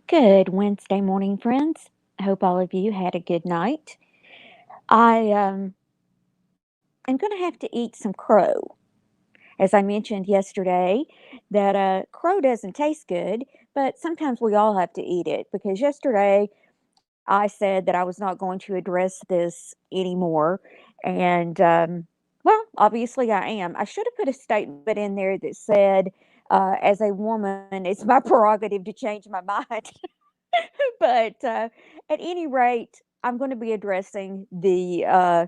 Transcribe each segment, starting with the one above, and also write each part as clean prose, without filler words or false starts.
Good Wednesday morning, friends. I hope all of you had a good night. I am going to have to eat some crow. As I mentioned yesterday, that crow doesn't taste good, but sometimes we all have to eat it because yesterday I said that I was not going to address this anymore. And, well, obviously I am. I should have put a statement in there that said, as a woman, it's my prerogative to change my mind. But at any rate, I'm going to be addressing the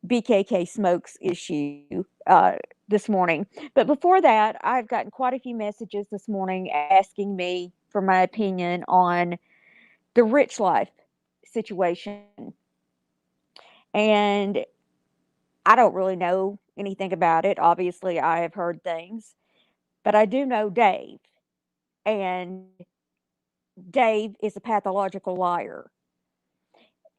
BKK Smokes issue this morning. But before that, I've gotten quite a few messages this morning asking me for my opinion on the Richlife situation. And I don't really know anything about it. Obviously, I have heard things, but I do know Dave. And Dave is a pathological liar.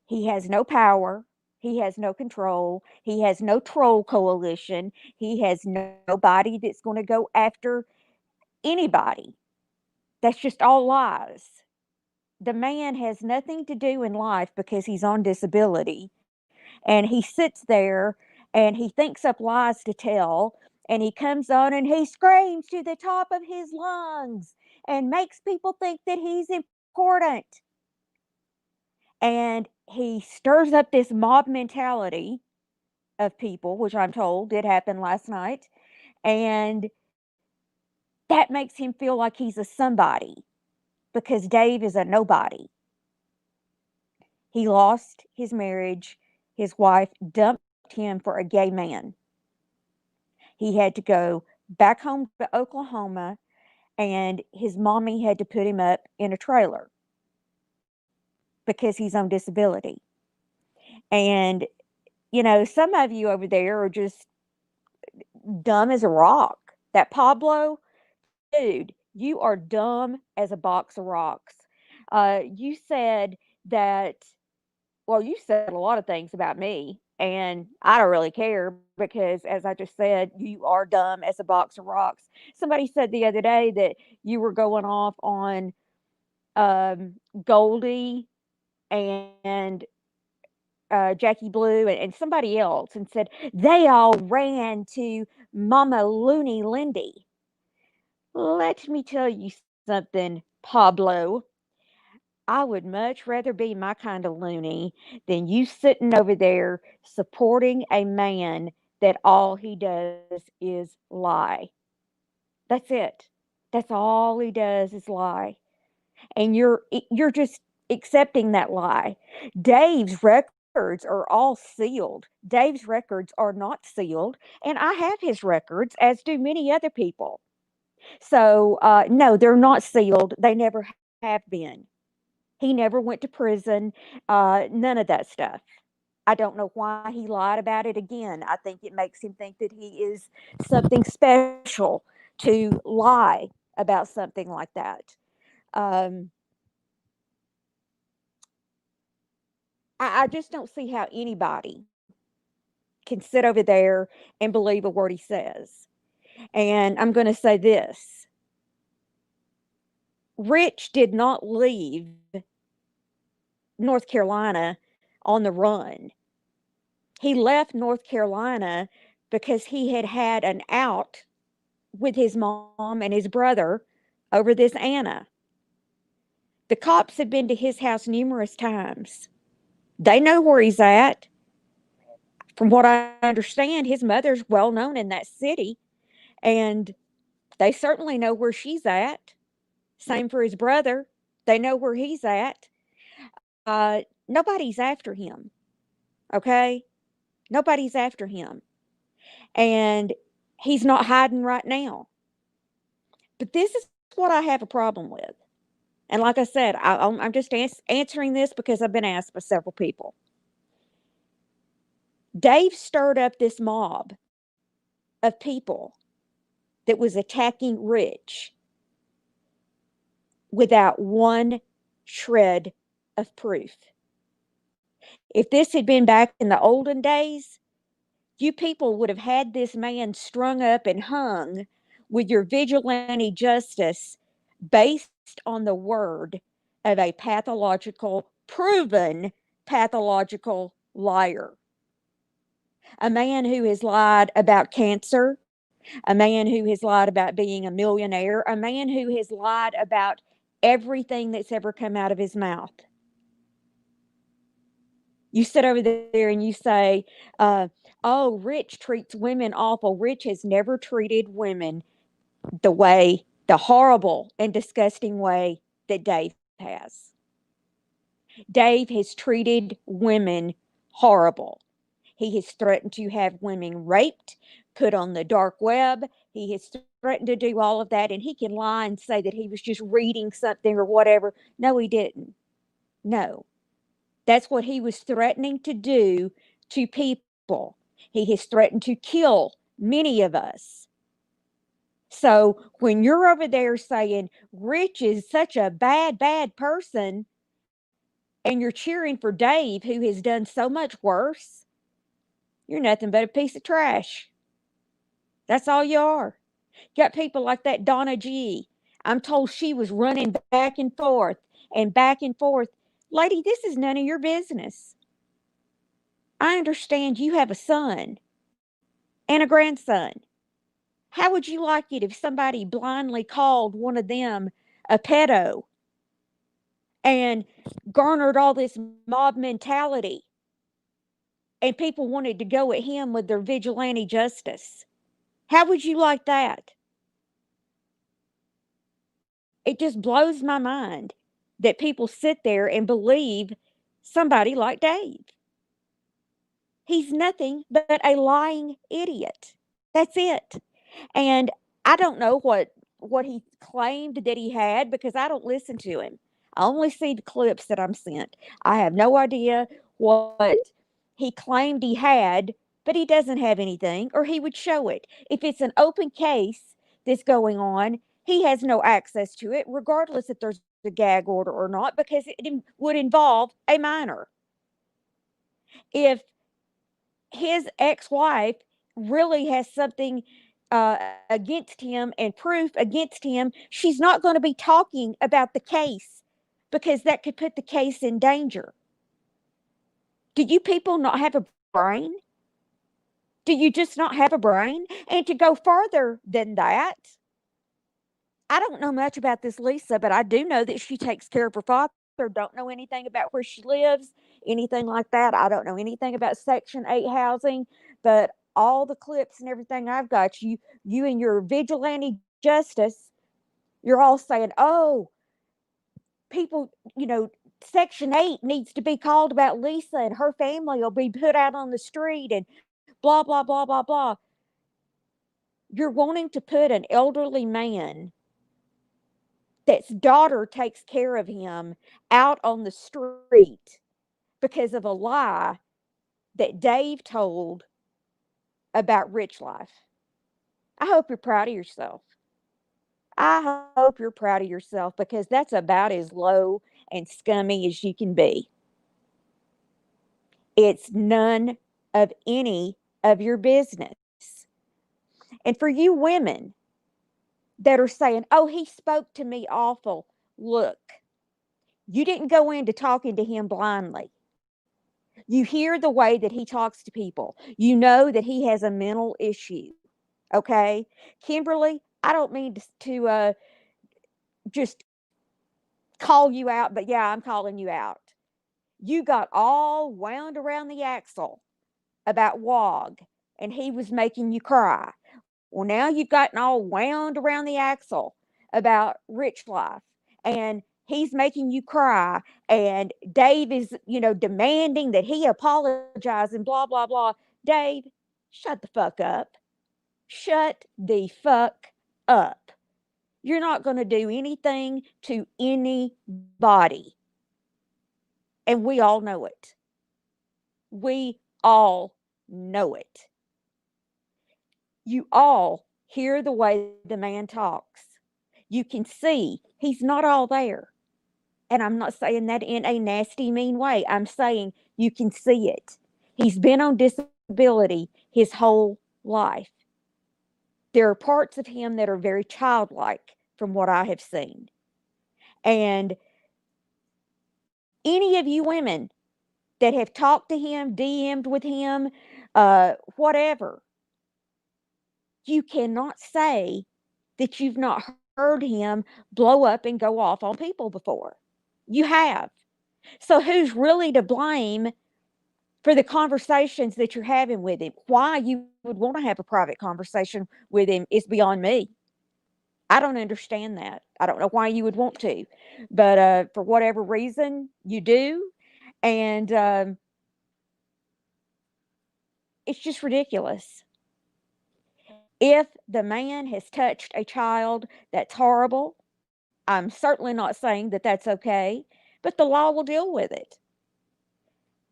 He has no power. He has no control. He has no troll coalition. He has nobody that's going to go after anybody. That's just all lies. The man has nothing to do in life because he's on disability. And he sits there and he thinks up lies to tell. And he comes on and he screams to the top of his lungs and makes people think that he's important. And he stirs up this mob mentality of people, which I'm told did happen last night. And that makes him feel like he's a somebody because Dave is a nobody. He lost his marriage. His wife dumped him for a gay man. He had to go back home to Oklahoma, and his mommy had to put him up in a trailer because he's on disability. And, some of you over there are just dumb as a rock. That Pablo, dude, you are dumb as a box of rocks. You said that, well, you said a lot of things about me, and I don't really care because, as I just said, you are dumb as a box of rocks. Somebody said the other day that you were going off on Goldie and Jackie Blue and somebody else and said they all ran to Mama Looney Lindy. Let me tell you something, Pablo. I would much rather be my kind of loony than you sitting over there supporting a man that all he does is lie. That's it. That's all he does is lie. And you're just accepting that lie. Dave's records are all sealed. Dave's records are not sealed, and I have his records, as do many other people. So no, they're not sealed. They never have been. He never went to prison. None of that stuff. I don't know why he lied about it again. I think it makes him think that he is something special to lie about something like that. Um, I just don't see how anybody can sit over there and believe a word he says. And I'm going to say this: Rich did not leave North Carolina on the run. He left North Carolina because he had had an out with his mom and his brother over this Anna. The cops had been to his house numerous times. They know where he's at. From what I understand, his mother's well known in that city, and they certainly know where she's at. Same for his brother. They know where he's at. Nobody's after him. Okay? Nobody's after him. And he's not hiding right now. But this is what I have a problem with. And like I said, I'm just answering this because I've been asked by several people. Dave stirred up this mob of people that was attacking Rich without one shred of proof. If this had been back in the olden days, you people would have had this man strung up and hung with your vigilante justice based on the word of a pathological, proven pathological liar. A man who has lied about cancer, a man who has lied about being a millionaire, a man who has lied about everything that's ever come out of his mouth. You sit over there and you say, oh, Rich treats women awful. Rich has never treated women the horrible and disgusting way that Dave has. Dave has treated women horrible. He has threatened to have women raped, put on the dark web. He has threatened to do all of that, and he can lie and say that he was just reading something or whatever. No, he didn't. No. That's what he was threatening to do to people. He has threatened to kill many of us. So when you're over there saying Rich is such a bad, bad person, and you're cheering for Dave, who has done so much worse, you're nothing but a piece of trash. That's all you are. You got people like that Donna G. I'm told she was running back and forth and back and forth. Lady, this is none of your business. I understand you have a son and a grandson. How would you like it if somebody blindly called one of them a pedo and garnered all this mob mentality and people wanted to go at him with their vigilante justice? How would you like that? It just blows my mind that people sit there and believe somebody like Dave. He's nothing but a lying idiot. That's it. And I don't know what he claimed that he had because I don't listen to him. I only see the clips that I'm sent. I have no idea what he claimed he had, but he doesn't have anything, or he would show it. If it's an open case that's going on, he has no access to it, regardless if there's a gag order or not, because it would involve a minor. If his ex-wife really has something against him and proof against him, she's not going to be talking about the case because that could put the case in danger. Do you people not have a brain? Do you just not have a brain? And to go further than that, I don't know much about this Lisa, but I do know that she takes care of her father. Don't know anything about where she lives, anything like that. I don't know anything about Section 8 housing, but all the clips and everything I've got, you and your vigilante justice, you're all saying, oh, people, Section 8 needs to be called about Lisa and her family will be put out on the street and blah, blah, blah, blah, blah. You're wanting to put an elderly man that's daughter takes care of him out on the street because of a lie that Dave told about Richlife. I hope you're proud of yourself. I hope you're proud of yourself because that's about as low and scummy as you can be. It's none of any of your business. And for you women that are saying, oh, he spoke to me awful, look, you didn't go into talking to him blindly. You hear the way that he talks to people. You know that he has a mental issue. Okay. Kimberly, I don't mean to just call you out, but yeah, I'm calling you out. You got all wound around the axle about Wog and he was making you cry. Well, now you've gotten all wound around the axle about Richlife and he's making you cry and Dave is, demanding that he apologize and blah, blah, blah. Dave, shut the fuck up. Shut the fuck up. You're not going to do anything to anybody. And we all know it. We all know it. You all hear the way the man talks. You can see he's not all there. And I'm not saying that in a nasty, mean way. I'm saying you can see it. He's been on disability his whole life. There are parts of him that are very childlike from what I have seen. And Any of you women that have talked to him, DM'd with him, whatever, you cannot say that you've not heard him blow up and go off on people before. You have. So who's really to blame for the conversations that you're having with him? Why you would want to have a private conversation with him is beyond me. I don't understand that. I don't know why you would want to, but for whatever reason, you do. And it's just ridiculous. If the man has touched a child, that's horrible. I'm certainly not saying that that's okay, but the law will deal with it.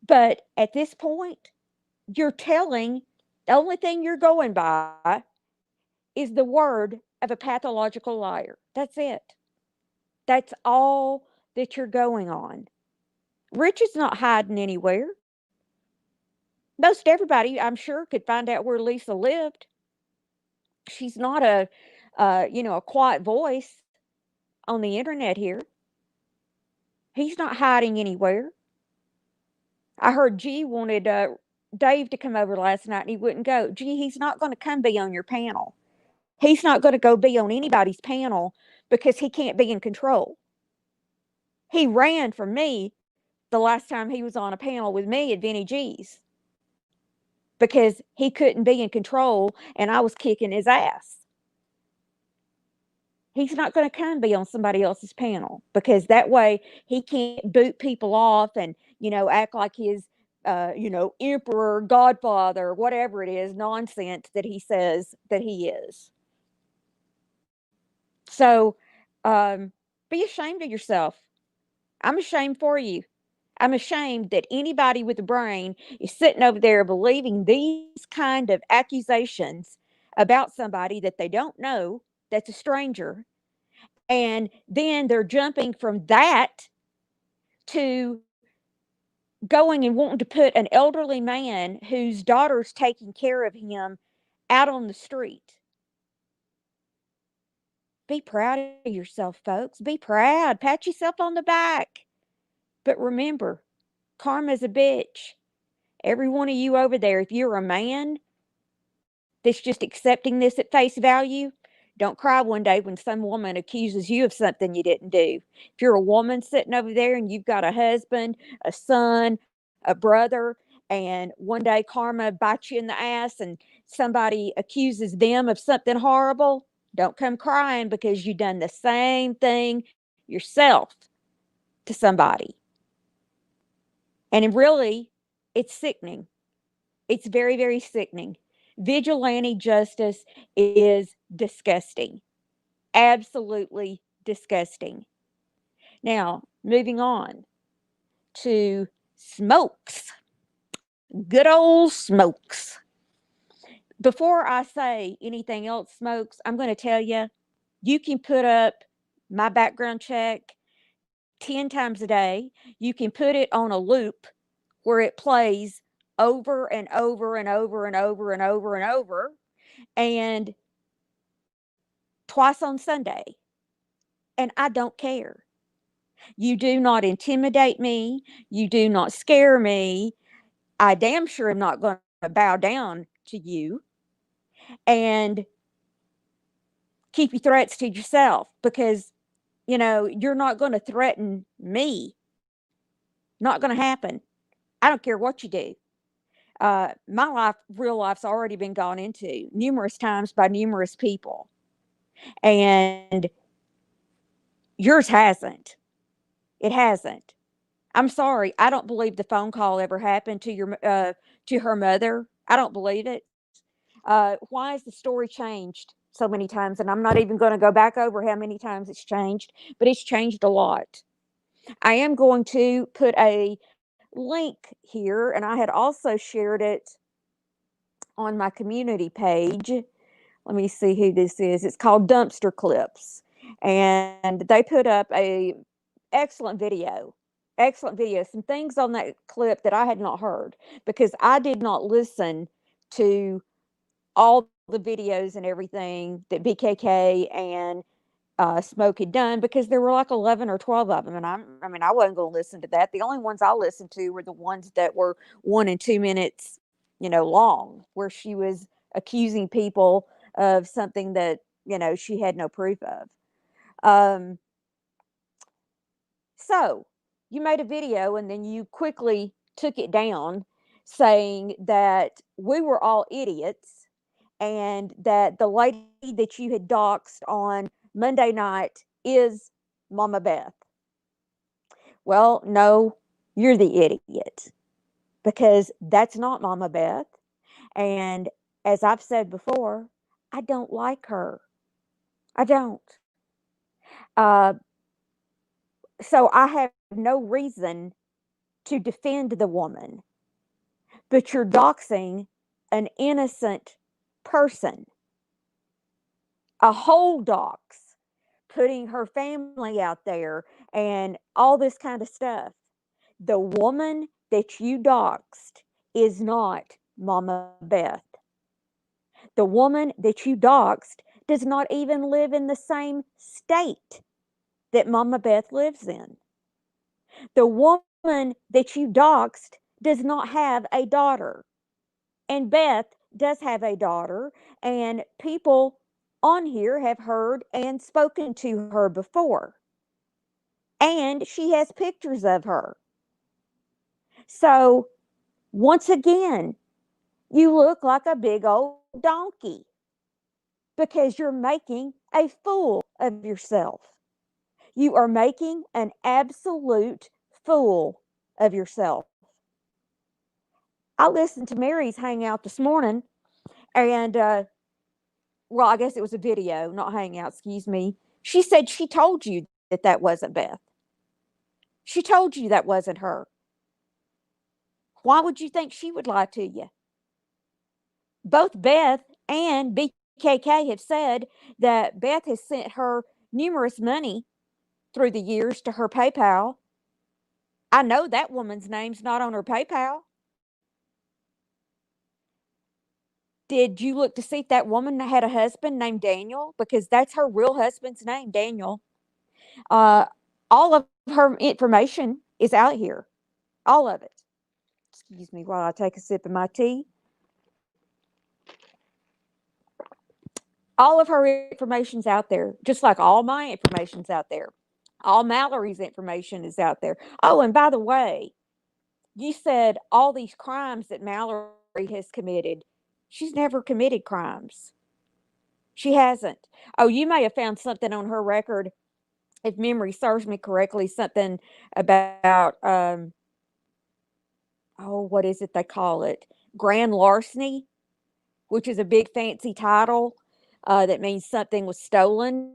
But at this point, you're telling, the only thing you're going by is the word of a pathological liar. That's it. That's all that you're going on. Rich is not hiding anywhere. Most everybody, I'm sure, could find out where Lisa lived. She's not a quiet voice on the internet here. He's not hiding anywhere. I heard G wanted Dave to come over last night and he wouldn't go. G, he's not going to come be on your panel. He's not going to go be on anybody's panel because he can't be in control. He ran from me the last time he was on a panel with me at Vinny G's because he couldn't be in control and I was kicking his ass. He's not going to come be on somebody else's panel because that way he can't boot people off and, act like his, emperor, godfather, whatever it is, nonsense that he says that he is. So be ashamed of yourself. I'm ashamed for you. I'm ashamed that anybody with a brain is sitting over there believing these kind of accusations about somebody that they don't know, that's a stranger. And then they're jumping from that to going and wanting to put an elderly man whose daughter's taking care of him out on the street. Be proud of yourself, folks. Be proud. Pat yourself on the back. But remember, karma's a bitch. Every one of you over there, if you're a man that's just accepting this at face value, don't cry one day when some woman accuses you of something you didn't do. If you're a woman sitting over there and you've got a husband, a son, a brother, and one day karma bites you in the ass and somebody accuses them of something horrible, don't come crying because you done the same thing yourself to somebody. And really, it's sickening. It's very, very sickening. Vigilante justice is disgusting. Absolutely disgusting. Now, moving on to Smokes. Good old Smokes. Before I say anything else, Smokes, I'm going to tell you, you can put up my background check 10 times a day. You can put it on a loop where it plays over and over and over and over and over and over, and twice on Sunday. And I don't care. You do not intimidate me. You do not scare me. I damn sure am not going to bow down to you. And keep your threats to yourself because, you're not going to threaten me. Not going to happen. I don't care what you do. My life, real life's already been gone into numerous times by numerous people. And yours hasn't. It hasn't. I'm sorry. I don't believe the phone call ever happened to her mother. I don't believe it. Why has the story changed so many times? And I'm not even going to go back over how many times it's changed, but it's changed a lot. I am going to put a link here, and I had also shared it on my community page. Let me see who this is. It's called Dumpster Clips, and they put up a excellent video. Excellent video. Some things on that clip that I had not heard because I did not listen to all the videos and everything that BKK and Smoke had done, because there were like 11 or 12 of them. And I mean, I wasn't going to listen to that. The only ones I listened to were the ones that were 1 and 2 minutes, long, where she was accusing people of something that, she had no proof of. Um, so you made a video and then you quickly took it down, saying that we were all idiots and that the lady that you had doxed on Monday night is Mama Beth. Well, no, you're the idiot, because that's not Mama Beth. And as I've said before, I don't like her. I don't. Uh, so I have no reason to defend the woman, but you're doxing an innocent person, a whole dox, putting her family out there and all this kind of stuff. The woman that you doxed is not Mama Beth. The woman that you doxed does not even live in the same state that Mama Beth lives in. The woman that you doxed does not have a daughter. And Beth does have a daughter, and people on here have heard and spoken to her before. And she has pictures of her. So, once again, you look like a big old donkey, because you're making a fool of yourself. You are making an absolute fool of yourself. I listened to Mary's hangout this morning, and well, I guess it was a video, not hangout, excuse me. She said she told you that that wasn't Beth. She told you that wasn't her. Why would you think she would lie to you? Both Beth and BKK have said that Beth has sent her numerous money through the years to her PayPal. I know that woman's name's not on her PayPal. Did you look to see if that woman had a husband named Daniel? Because that's her real husband's name, Daniel. Uh, all of her information is out here. All of it. Excuse me while I take a sip of my tea. All of her information's out there, just like all my information's out there. All Mallory's information is out there. Oh, and by the way, you said all these crimes that Mallory has committed. She's never committed crimes. She hasn't. Oh, you may have found something on her record, if memory serves me correctly, something about, oh, what is it they call it? Grand larceny, which is a big fancy title that means something was stolen.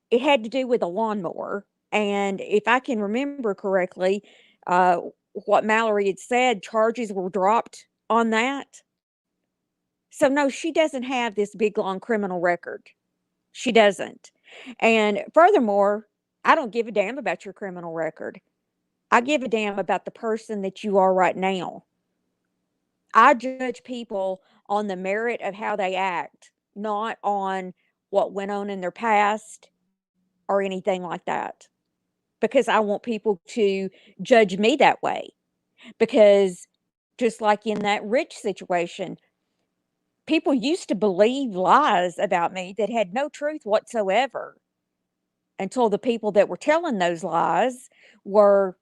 It had to do with a lawnmower. And if I can remember correctly, uh, what Mallory had said, charges were dropped on that. So, no, she doesn't have this big, long criminal record. She doesn't. And furthermore, I don't give a damn about your criminal record. I give a damn about the person that you are right now. I judge people on the merit of how they act, not on what went on in their past or anything like that. Because I want people to judge me that way. Because just like in that Rich situation, people used to believe lies about me that had no truth whatsoever, until the people that were telling those lies were,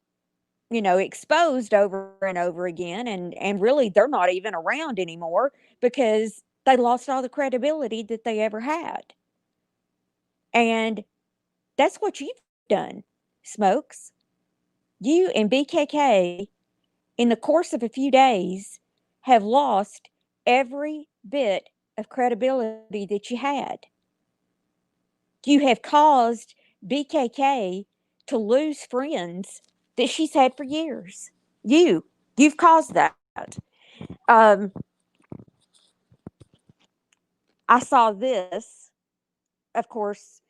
exposed over and over again, and really they're not even around anymore, because they lost all the credibility that they ever had. And that's what you've done, Smokes. You and BKK, in the course of a few days, have lost every bit of credibility that you had. You have caused BKK to lose friends that she's had for years. You've caused that. Um, I saw this. Of course,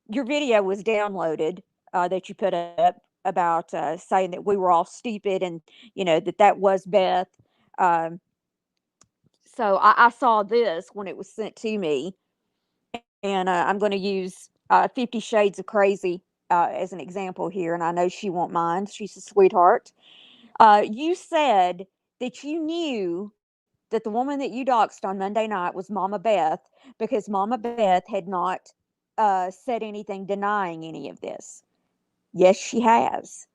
your video was downloaded, that you put up about saying that we were all stupid, and that was Beth. Um, so I saw this when it was sent to me, and I'm going to use Fifty Shades of Crazy as an example here, and I know she won't mind. She's a sweetheart. You said that you knew that the woman that you doxed on Monday night was Mama Beth because Mama Beth had not said anything denying any of this. Yes, she has.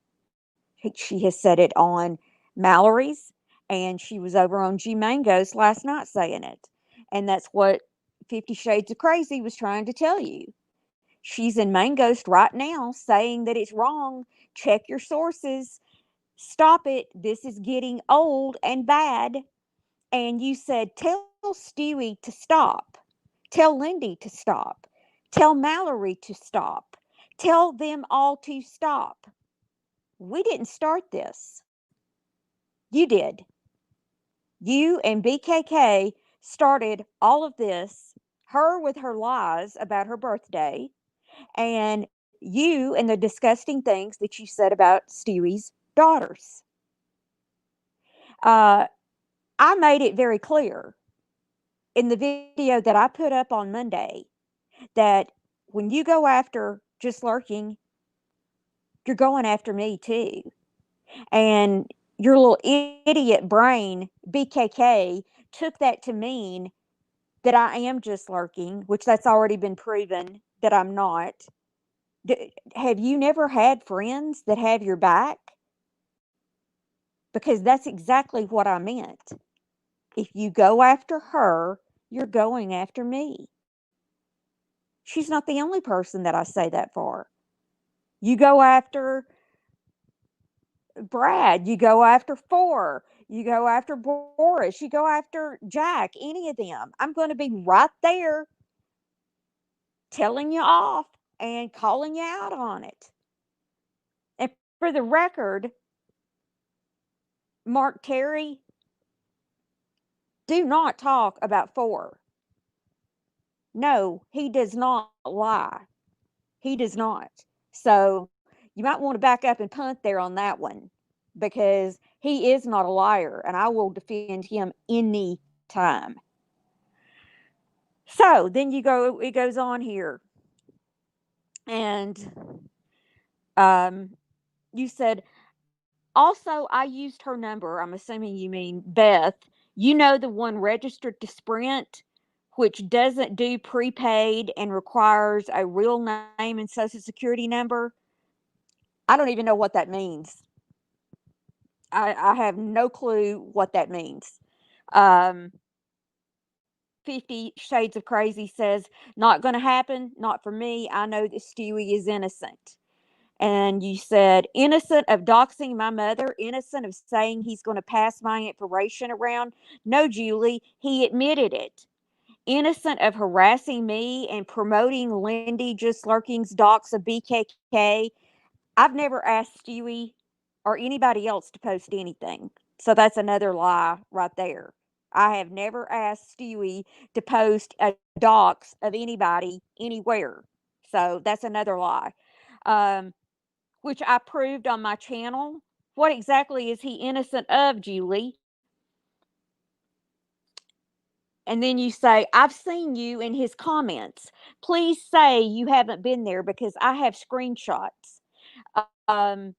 She has said it on Mallory's, and she was over on G Mango's last night saying it. And that's what 50 Shades of Crazy was trying to tell you. She's in Mango's right now saying that it's wrong. Check your sources. Stop it. This is getting old and bad. And you said, tell Stewie to stop. Tell Lindy to stop. Tell Mallory to stop. Tell them all to stop. We didn't start this. You did. You and BKK started all of this, her with her lies about her birthday, and you and the disgusting things that you said about Stewie's daughters. Uh, I made it very clear in the video that I put up on Monday that when you go after Just Lurking, you're going after me too. And your little idiot brain, BKK, took that to mean that I am just lurking, which that's already been proven that I'm not. Have you never had friends that have your back? Because that's exactly what I meant. If you go after her, you're going after me. She's not the only person that I say that for. You go after Brad, you go after Four, you go after Boris, you go after Jack, any of them. I'm going to be right there telling you off and calling you out on it. And for the record, Mark Terry, do not talk about Four. No, he does not lie. He does not. So you might want to back up and punt there on that one because he is not a liar and I will defend him any time. So then it goes on here. And you said, also, I used her number. I'm assuming you mean Beth. You know, the one registered to Sprint, which doesn't do prepaid and requires a real name and social security number. I don't even know what that means. I have no clue what that means. Um, 50 Shades of Crazy says, not going to happen. Not for me. I know that Stewie is innocent. And you said, innocent of doxing my mother, innocent of saying he's going to pass my information around. No, Julie, he admitted it. Innocent of harassing me and promoting Lindy Just Lurking's dox of BKK. I've never asked Stewie or anybody else to post anything. So that's another lie right there. I have never asked Stewie to post a dox of anybody anywhere. So that's another lie. Um, which I proved on my channel. What exactly is he innocent of, Julie? And then you say, I've seen you in his comments. Please say you haven't been there because I have screenshots. Um,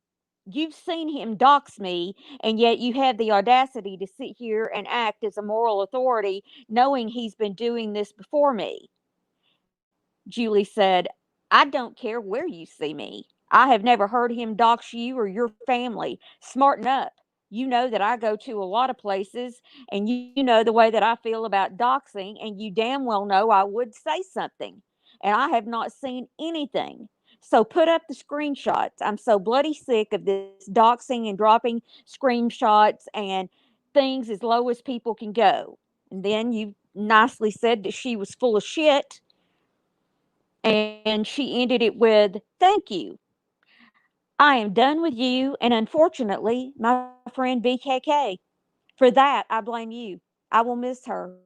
you've seen him dox me, and yet you have the audacity to sit here and act as a moral authority, knowing he's been doing this before me. Julie said, I don't care where you see me. I have never heard him dox you or your family. Smarten up. You know that I go to a lot of places, and you know the way that I feel about doxing, and you damn well know I would say something. And I have not seen anything. So put up the screenshots. I'm so bloody sick of this doxing and dropping screenshots and things as low as people can go. And then you nicely said that she was full of shit, and she ended it with, thank you. I am done with you, and unfortunately, my friend BKK. For that, I blame you. I will miss her.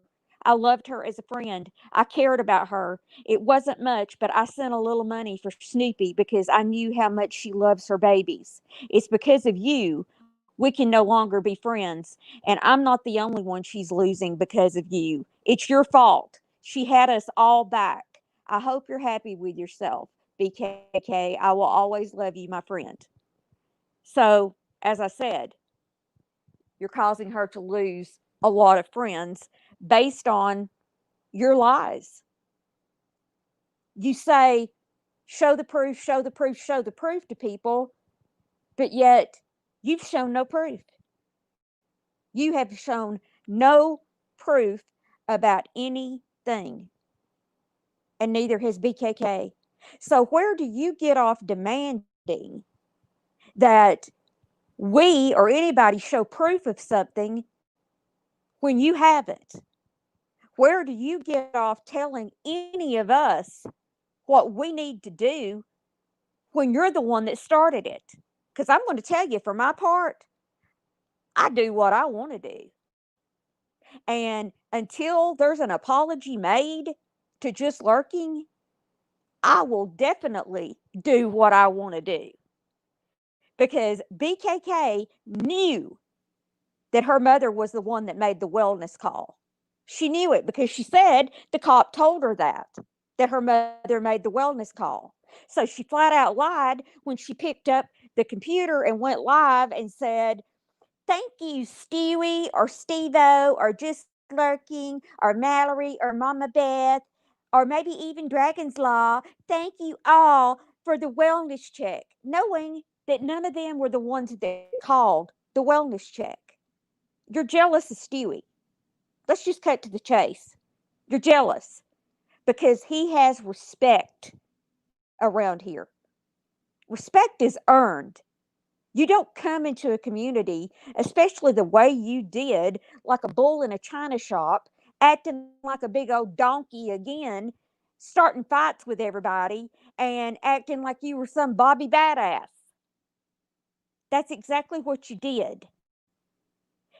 I loved her as a friend. I cared about her. It wasn't much, but I sent a little money for Snoopy because I knew how much she loves her babies. It's because of you we can no longer be friends, and I'm not the only one she's losing because of you. It's your fault. She had us all back. I hope you're happy with yourself, BKK. I will always love you, my friend. So, as I said, you're causing her to lose a lot of friends based on your lies. You say, show the proof, show the proof, show the proof to people, but yet you've shown no proof. You have shown no proof about anything, and neither has BKK. So, where do you get off demanding that we or anybody show proof of something when you haven't? Where do you get off telling any of us what we need to do when you're the one that started it? Because I'm going to tell you, for my part, I do what I want to do. And until there's an apology made to just lurking, I will definitely do what I want to do. Because BKK knew that her mother was the one that made the wellness call. She knew it because she said the cop told her that her mother made the wellness call. So she flat out lied when she picked up the computer and went live and said, thank you, Stewie or Stevo or Just Lurking or Mallory or Mama Beth or maybe even Dragon's Law. Thank you all for the wellness check, knowing that none of them were the ones that called the wellness check. You're jealous of Stewie. Let's just cut to the chase. You're jealous because he has respect around here. Respect is earned. You don't come into a community, especially the way you did, like a bull in a china shop, acting like a big old donkey again, starting fights with everybody, and acting like you were some Bobby Badass. That's exactly what you did.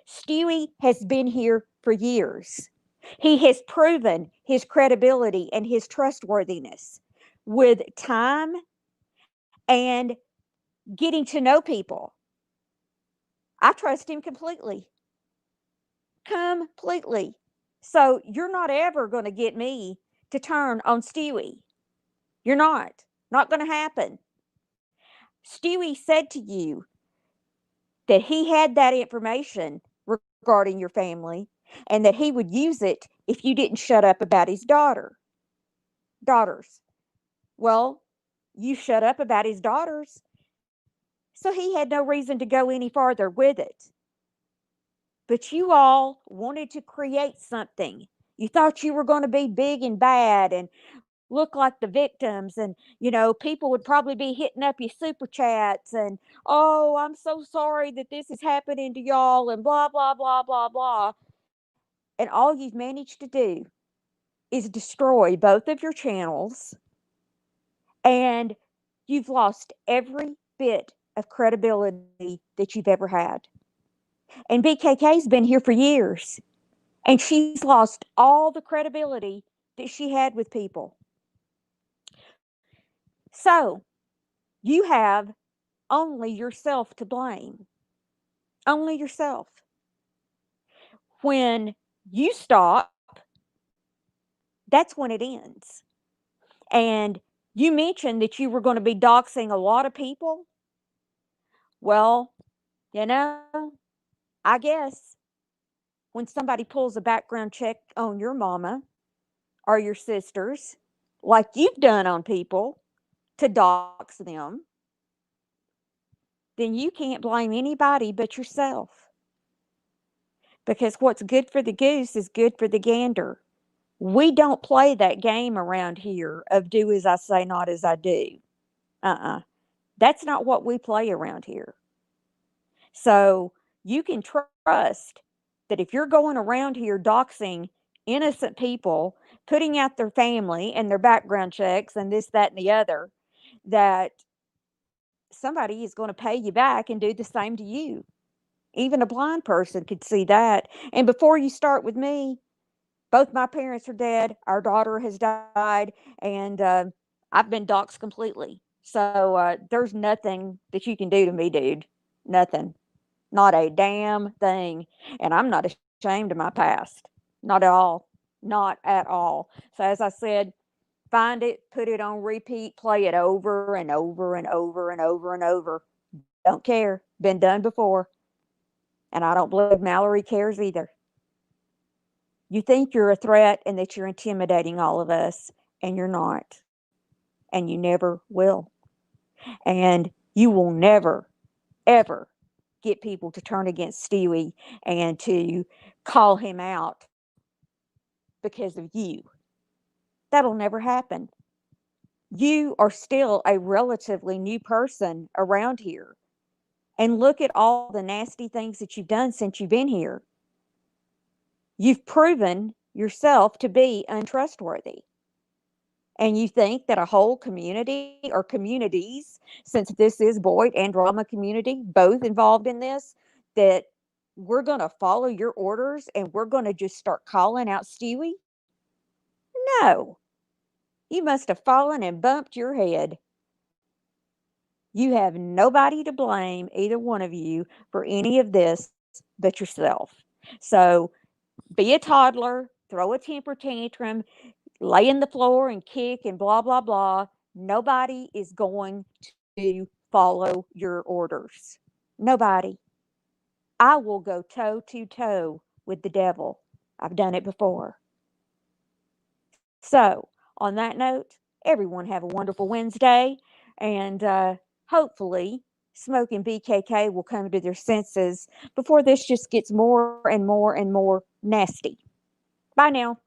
Stewie has been here for years. He has proven his credibility and his trustworthiness with time and getting to know people. I trust him completely. Completely. So you're not ever going to get me to turn on Stewie. You're not. Not going to happen. Stewie said to you that he had that information regarding your family and that he would use it if you didn't shut up about his daughters. Well, you shut up about his daughters, so he had no reason to go any farther with it. But you all wanted to create something. You thought you were going to be big and bad and look like the victims. And, people would probably be hitting up your super chats and, oh, I'm so sorry that this is happening to y'all and blah, blah, blah, blah, blah. And all you've managed to do is destroy both of your channels, and you've lost every bit of credibility that you've ever had. And BKK's been here for years, and she's lost all the credibility that she had with people. So you have only yourself to blame. Only yourself. When you stop, that's when it ends. And you mentioned that you were going to be doxing a lot of people. Well, you know, I guess when somebody pulls a background check on your mama or your sisters, like you've done on people to dox them, then you can't blame anybody but yourself. Because what's good for the goose is good for the gander. We don't play that game around here of do as I say, not as I do. That's not what we play around here. So you can trust that if you're going around here doxing innocent people, putting out their family and their background checks and this, that, and the other, that somebody is going to pay you back and do the same to you. Even a blind person could see that. And before you start with me, both my parents are dead. Our daughter has died, and I've been doxxed completely. So there's nothing that you can do to me, dude. Nothing. Not a damn thing. And I'm not ashamed of my past. Not at all. Not at all. So as I said, Find it, put it on repeat, play it over and over and over and over and over. Don't care. Been done before. And I don't believe Mallory cares either. You think you're a threat and that you're intimidating all of us, and you're not. And you never will. And you will never, ever get people to turn against Stewie and to call him out because of you. That'll never happen. You are still a relatively new person around here. And look at all the nasty things that you've done since you've been here. You've proven yourself to be untrustworthy. And you think that a whole community or communities, since this is BOYT and drama community, both involved in this, that we're going to follow your orders and we're going to just start calling out Stewie? No. You must have fallen and bumped your head. You have nobody to blame, either one of you, for any of this but yourself. So be a toddler, throw a temper tantrum, lay in the floor and kick and blah, blah, blah. Nobody is going to follow your orders. Nobody. I will go toe to toe with the devil. I've done it before. So, on that note, everyone have a wonderful Wednesday. And hopefully, Smoke and BKK will come to their senses before this just gets more and more and more nasty. Bye now.